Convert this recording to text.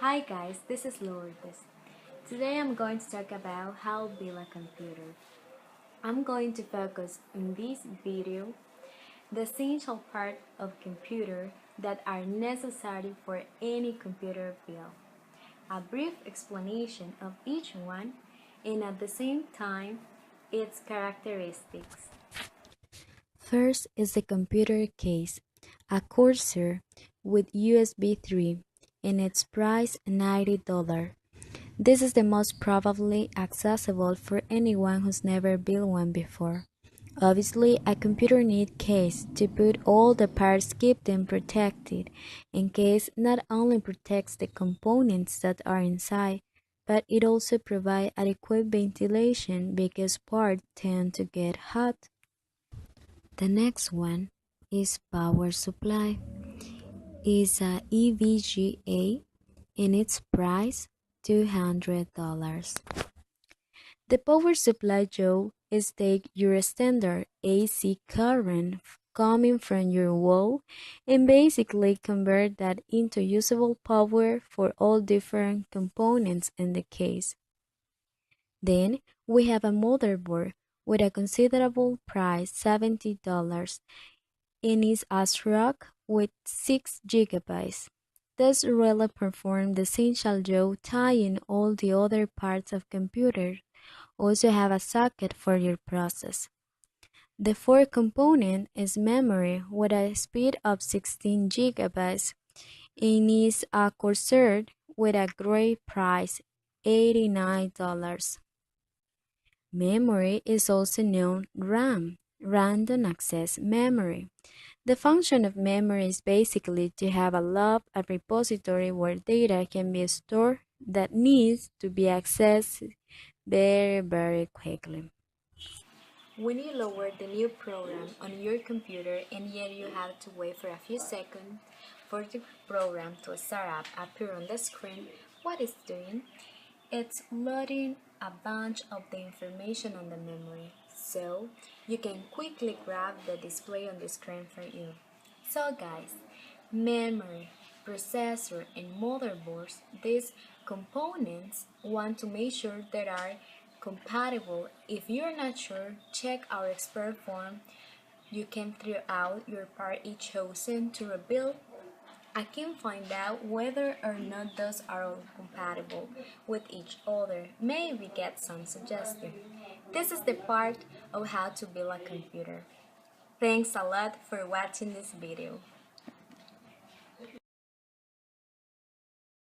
Hi guys, this is Lourdes. Today I'm going to talk about how to build a computer. I'm going to focus in this video the essential part of computer that are necessary for any computer build. A brief explanation of each one and at the same time its characteristics. First is the computer case, a Corsair with USB 3 and its price $90. This is the most probably accessible for anyone who's never built one before. Obviously, a computer needs case to put all the parts, keep them protected, and case not only protects the components that are inside, but it also provides adequate ventilation because parts tend to get hot. The next one is power supply. Is a EVGA and its price $200. The power supply job is take your standard AC current coming from your wall and basically convert that into usable power for all different components in the case. Then we have a motherboard with a considerable price $70 and is ASRock with 6 gigabytes. This really performs the essential job tying all the other parts of computer. Also have a socket for your process. The fourth component is memory with a speed of 16 gigabytes and is a Corsair with a great price $89. Memory is also known RAM, random access memory. The function of memory is basically to have a repository where data can be stored that needs to be accessed very quickly. When you lower the new program on your computer and yet you have to wait for a few seconds for the program to start up appear on the screen, what it's doing? It's loading a bunch of the information on the memory, so you can quickly grab the display on the screen for you. So guys, memory, processor, and motherboards, these components want to make sure they are compatible. If you're not sure, check our expert form. You can throw out your part each chosen to rebuild. I can find out whether or not those are all compatible with each other. Maybe get some suggestions. This is the part of how to build a computer. Thanks a lot for watching this video.